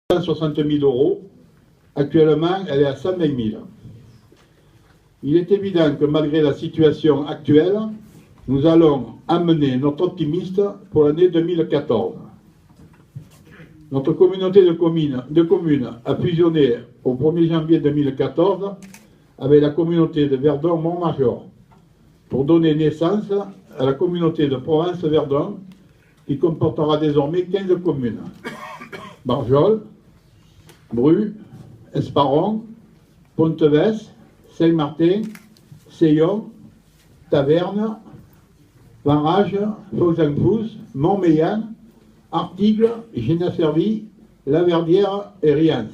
160 000 €. Actuellement, elle est à 120 000. Il est évident que malgré la situation actuelle, nous allons amener notre optimiste pour l'année 2014. Notre communauté de communes a fusionné au 1er janvier 2014 avec la communauté de Verdon-Montmajor pour donner naissance à la communauté de Provence-Verdon qui comportera désormais 15 communes. Barjol, Bru, Esparon, Ponteves, Saint-Martin, Seyon, Taverne, Varage, Faux-en-Fous, Montmélian, Artigle, Génaservy, Laverdière et Riance,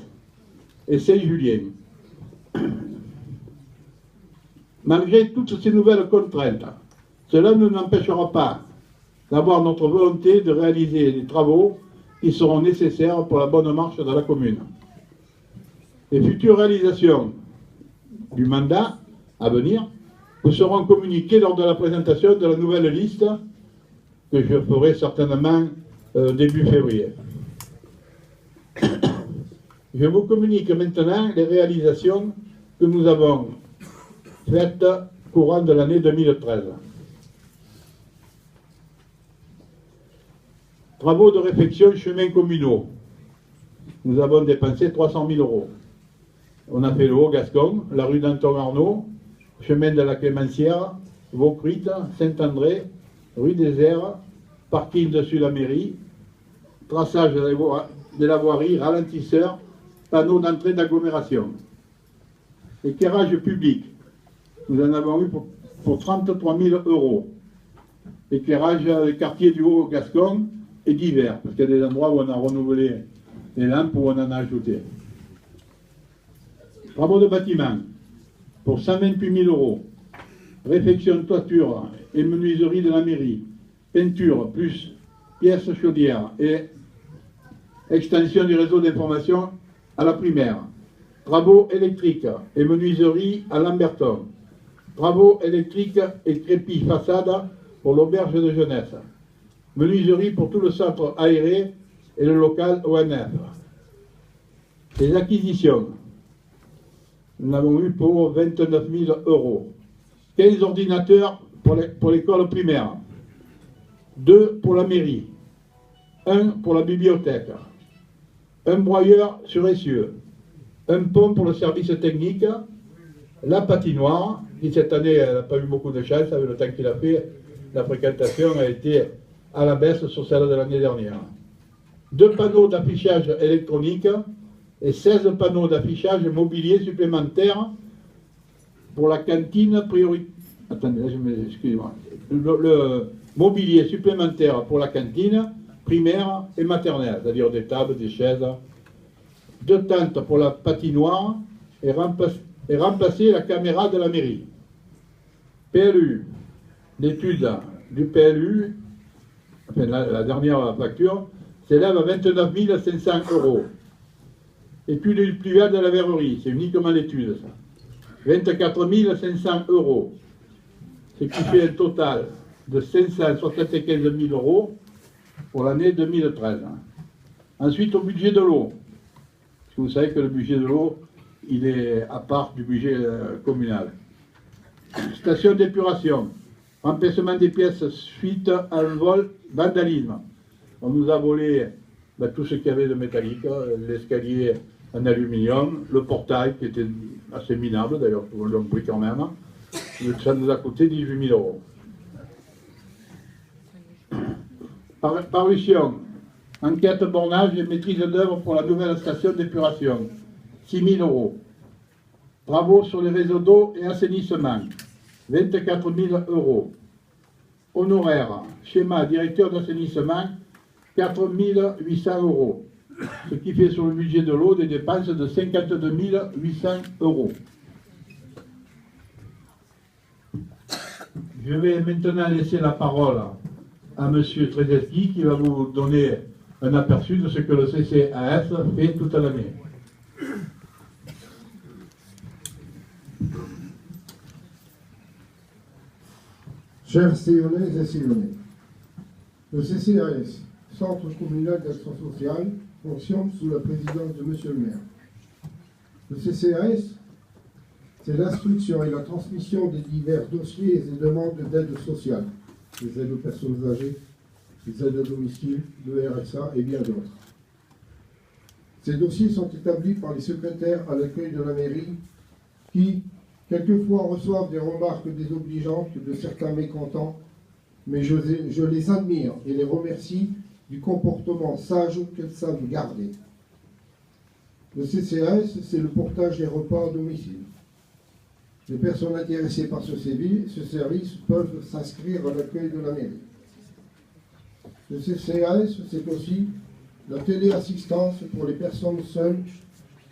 et Saint-Julien. Malgré toutes ces nouvelles contraintes, cela ne nous empêchera pas d'avoir notre volonté de réaliser les travaux qui seront nécessaires pour la bonne marche de la commune. Les futures réalisations du mandat à venir vous seront communiquées lors de la présentation de la nouvelle liste que je ferai certainement début février. Je vous communique maintenant les réalisations que nous avons faites courant de l'année 2013. Travaux de réfection chemins communaux. Nous avons dépensé 300 000 €. On a fait le Haut-Gascon, la rue d'Anton Arnaud, chemin de la Clémencière, Vaucruite, Saint-André, rue des Airs, parking dessus la mairie, traçage de la voirie, ralentisseur, panneaux d'entrée d'agglomération. Éclairage public, nous en avons eu pour 33 000 €. Éclairage des quartiers du Haut-Gascon et divers, parce qu'il y a des endroits où on a renouvelé les lampes, où on en a ajouté. Travaux de bâtiment, pour 128 000 €. Réfection toiture et menuiserie de la mairie. Peinture plus pièces chaudières et extension du réseau d'information à la primaire. Travaux électriques et menuiserie à Lamberton. Travaux électriques et crépi façade pour l'auberge de jeunesse. Menuiserie pour tout le centre aéré et le local ONF. Les acquisitions, nous avons eu pour 29 000 €. 15 ordinateurs pour l'école primaire. 2 pour la mairie. 1 pour la bibliothèque. Un broyeur sur essieu. Un pont pour le service technique. La patinoire, qui cette année n'a pas eu beaucoup de chance avec le temps qu'il a fait. La fréquentation a été à la baisse sur celle de l'année dernière. 2 panneaux d'affichage électronique et 16 panneaux d'affichage mobilier supplémentaires pour la cantine prioritaire. Attendez, excusez-moi. Le mobilier supplémentaire pour la cantine primaire et maternelle, c'est-à-dire des tables, des chaises. 2 tentes pour la patinoire et remplacer la caméra de la mairie. PLU, l'étude du PLU, enfin la dernière facture, s'élève à 29 500 €. Étude pluviale de la verrerie, c'est uniquement l'étude, ça. 24 500 €, ce qui fait un total de 575 000 € pour l'année 2013. Ensuite, au budget de l'eau. Parce que vous savez que le budget de l'eau, il est à part du budget communal. Station d'épuration. Remplacement des pièces suite à un vol vandalisme. On nous a volé tout ce qu'il y avait de métallique, l'escalier en aluminium, le portail qui était assez minable, d'ailleurs, on l'a pris quand même. Ça nous a coûté 18 000 €. Parution. Enquête bornage et maîtrise d'œuvre pour la nouvelle station d'épuration. 6 000 €. Travaux sur les réseaux d'eau et assainissement. 24 000 €. Honoraires. Schéma directeur d'assainissement. 4 800 €. Ce qui fait sur le budget de l'eau des dépenses de 52 800 €. Je vais maintenant laisser la parole à M. Trezeski qui va vous donner un aperçu de ce que le CCAS fait toute l'année. Chers Sillonnaises et Sillonnais, le CCAS, Centre communal d'action sociale, fonctionne sous la présidence de Monsieur le maire. Le CCAS, c'est l'instruction et la transmission des divers dossiers et demandes d'aide sociale, les aides aux personnes âgées, les aides à domicile, le RSA et bien d'autres. Ces dossiers sont établis par les secrétaires à l'accueil de la mairie qui, quelquefois, reçoivent des remarques désobligeantes de certains mécontents, mais je les admire et les remercie du comportement sage qu'elles savent garder. Le CCAS, c'est le portage des repas à domicile. Les personnes intéressées par ce service peuvent s'inscrire à l'accueil de la mairie. Le CCAS, c'est aussi la téléassistance pour les personnes seules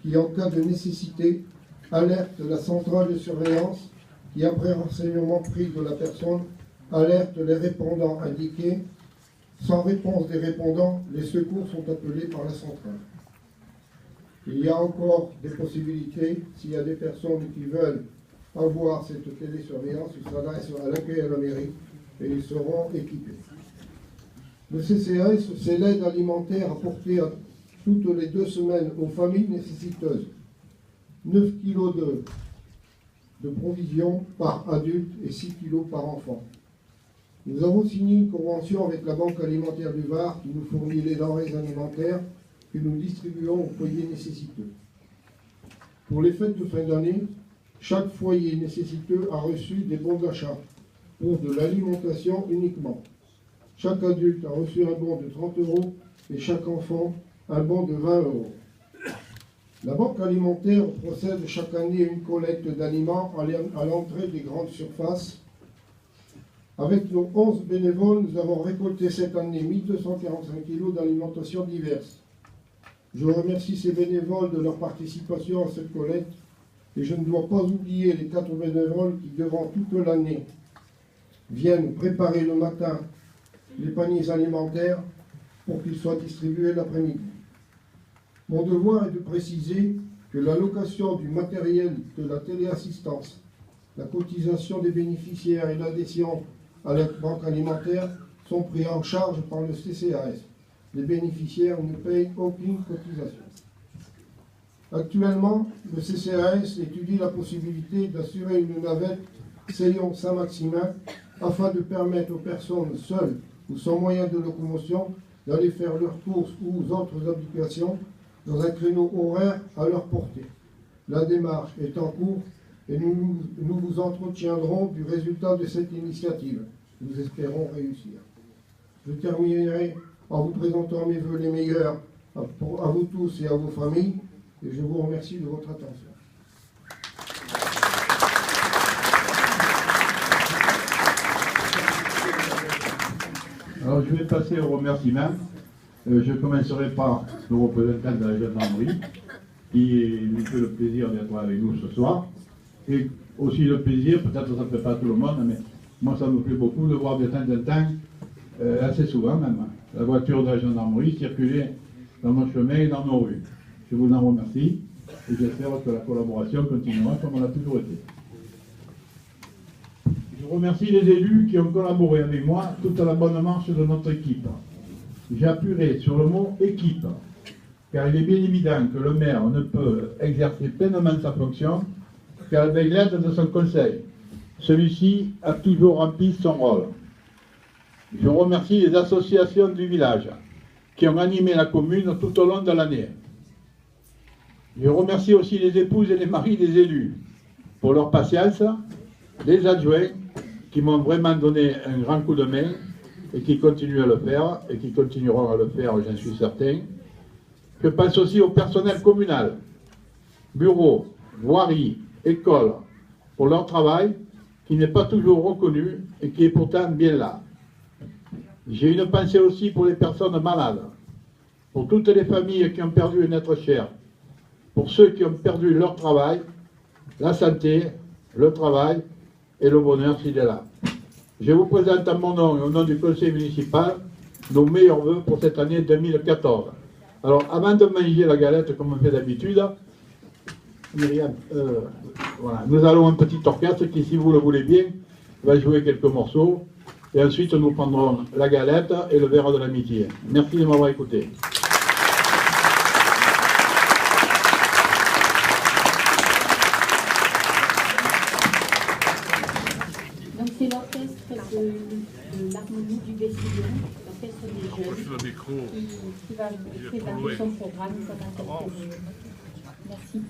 qui, en cas de nécessité, alertent la centrale de surveillance qui, après renseignement pris de la personne, alerte les répondants indiqués. Sans réponse des répondants, les secours sont appelés par la centrale. Il y a encore des possibilités, s'il y a des personnes qui veulent avoir cette télésurveillance, ils s'adressent à l'accueil à la mairie et ils seront équipés. Le CCAS, c'est l'aide alimentaire apportée toutes les 2 semaines aux familles nécessiteuses. 9 kg de provisions par adulte et 6 kg par enfant. Nous avons signé une convention avec la Banque alimentaire du Var qui nous fournit les denrées alimentaires que nous distribuons aux foyers nécessiteux. Pour les fêtes de fin d'année, chaque foyer nécessiteux a reçu des bons d'achat pour de l'alimentation uniquement. Chaque adulte a reçu un bon de 30 € et chaque enfant un bon de 20 €. La Banque alimentaire procède chaque année à une collecte d'aliments à l'entrée des grandes surfaces. Avec nos 11 bénévoles, nous avons récolté cette année 1245 kg d'alimentation diverse. Je remercie ces bénévoles de leur participation à cette collecte et je ne dois pas oublier les 4 bénévoles qui, durant toute l'année, viennent préparer le matin les paniers alimentaires pour qu'ils soient distribués l'après-midi. Mon devoir est de préciser que l'allocation du matériel de la téléassistance, la cotisation des bénéficiaires et l'adhésion à la banque alimentaire sont pris en charge par le CCAS. Les bénéficiaires ne payent aucune cotisation. Actuellement, le CCAS étudie la possibilité d'assurer une navette Seyon-Saint-Maximin afin de permettre aux personnes seules ou sans moyen de locomotion d'aller faire leurs courses ou autres obligations dans un créneau horaire à leur portée. La démarche est en cours et nous vous entretiendrons du résultat de cette initiative. Nous espérons réussir. Je terminerai en vous présentant mes vœux les meilleurs à vous tous et à vos familles, et je vous remercie de votre attention. Alors je vais passer au remerciement. Je commencerai par le représentant de la gendarmerie qui nous fait le plaisir d'être avec nous ce soir. Et aussi le plaisir, peut-être que ça ne fait pas tout le monde, mais moi ça me plaît beaucoup de voir de temps en temps, assez souvent même, la voiture de la gendarmerie circuler dans nos chemins et dans nos rues. Je vous en remercie et j'espère que la collaboration continuera comme elle a toujours été. Je remercie les élus qui ont collaboré avec moi toute la bonne marche de notre équipe. J'appuierai sur le mot équipe, car il est bien évident que le maire ne peut exercer pleinement sa fonction qu'avec l'aide de son conseil. Celui-ci a toujours rempli son rôle. Je remercie les associations du village qui ont animé la commune tout au long de l'année. Je remercie aussi les épouses et les maris des élus pour leur patience, les adjoints qui m'ont vraiment donné un grand coup de main et qui continuent à le faire et qui continueront à le faire, j'en suis certain. Je pense aussi au personnel communal, bureau, voirie, école, pour leur travail qui n'est pas toujours reconnu et qui est pourtant bien là. J'ai une pensée aussi pour les personnes malades, pour toutes les familles qui ont perdu un être cher, pour ceux qui ont perdu leur travail, la santé, le travail et le bonheur s'il est là. Je vous présente à mon nom et au nom du conseil municipal nos meilleurs vœux pour cette année 2014. Alors, avant de manger la galette comme on fait d'habitude, Myriam, voilà, nous allons un petit orchestre qui, si vous le voulez bien, va jouer quelques morceaux. Et ensuite, nous prendrons la galette et le verre de l'amitié. Merci de m'avoir écouté. précision, l'orchestre des jeunes, qui va présenter son programme pendant quelques minutes. Merci.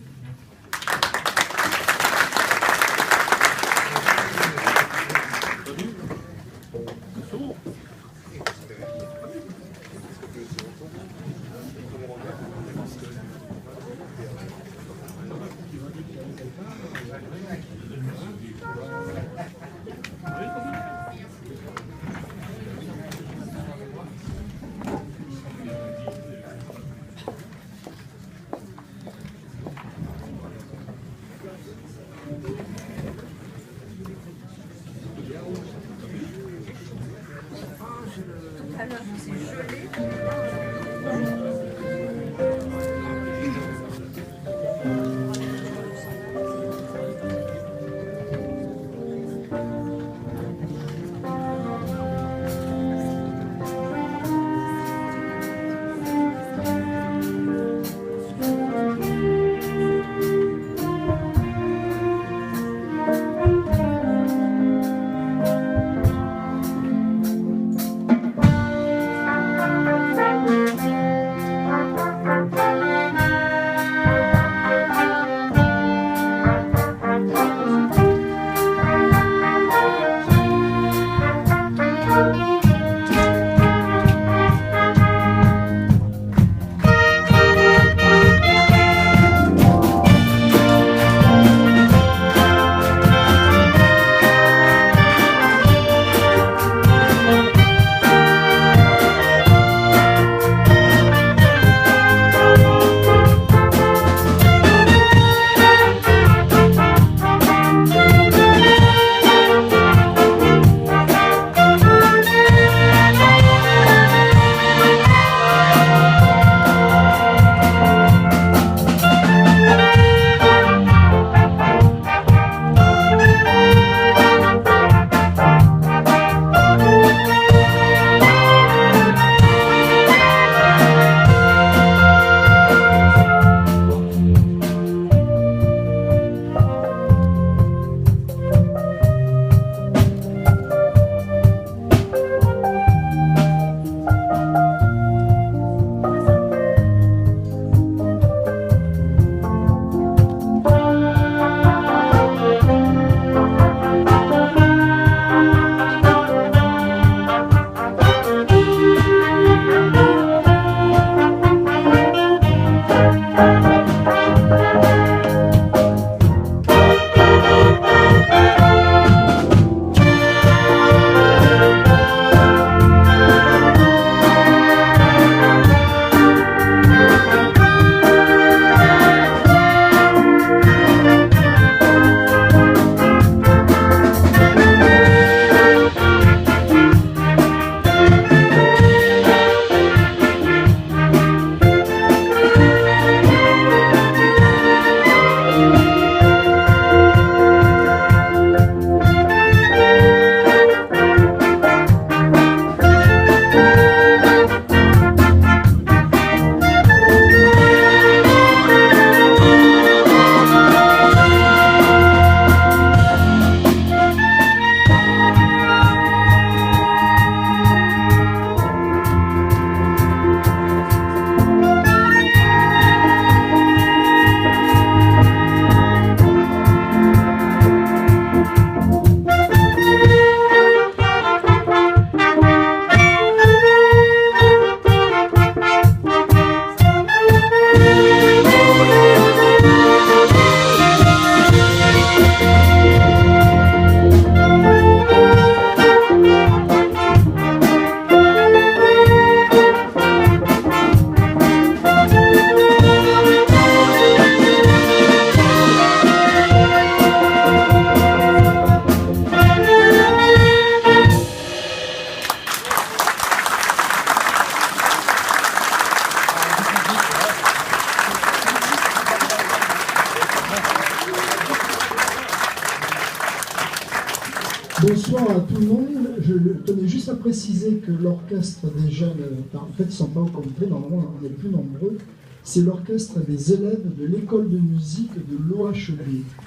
Bonsoir à tout le monde. Je tenais juste à préciser que l'orchestre des jeunes, en fait, ils ne sont pas au complet. Normalement, on est plus nombreux. c'est l'orchestre des élèves de l'école de musique de l'OHB,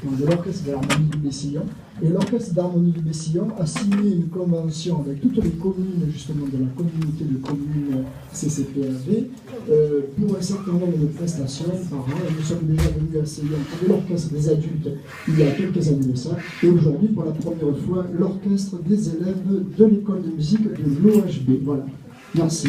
donc de l'orchestre d'harmonie du Bessillon. Et l'orchestre d'harmonie du Bessillon a signé une convention avec toutes les communes, justement, de la communauté de communes CCPAV pour un certain nombre de prestations par an. Et nous sommes déjà venus à Seyon avec l'orchestre des adultes il y a quelques années de ça. Et aujourd'hui, pour la première fois, l'orchestre des élèves de l'école de musique de l'OHB. Voilà. Merci.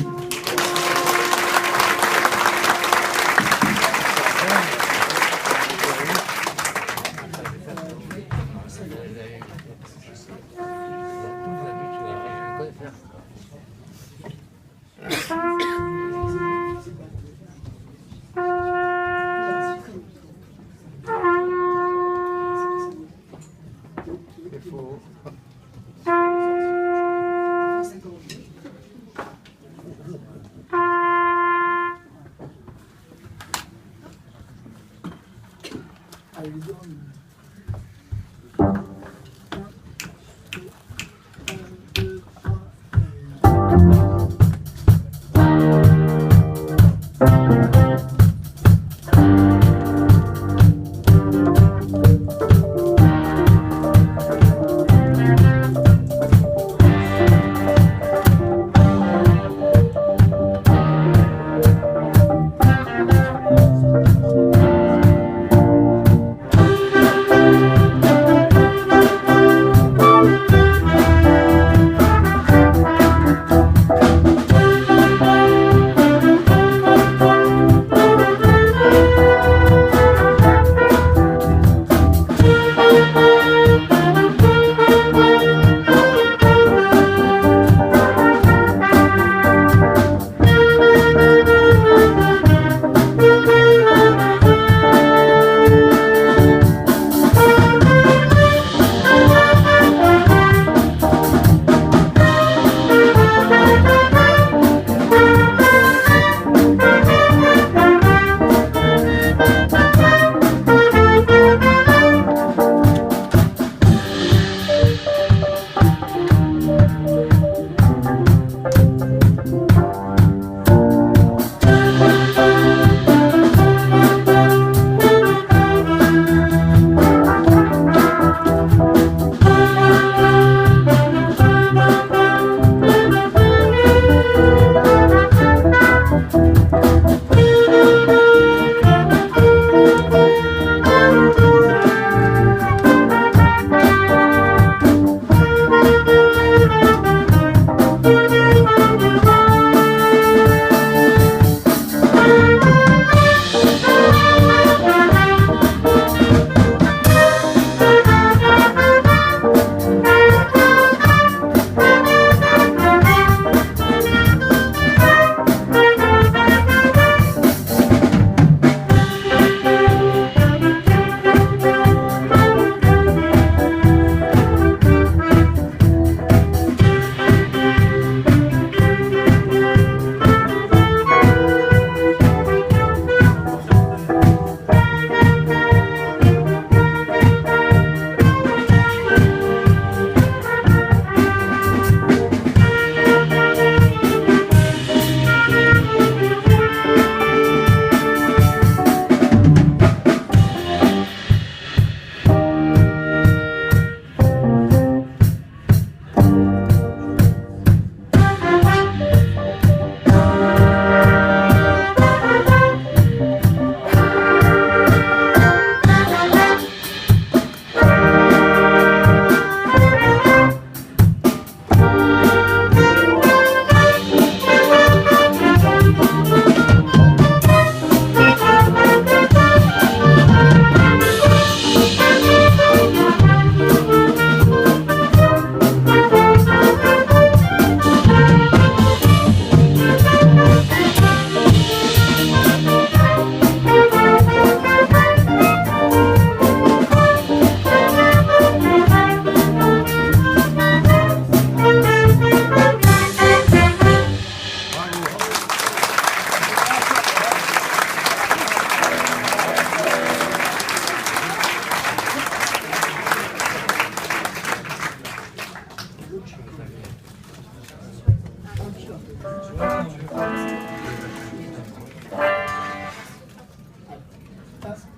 passe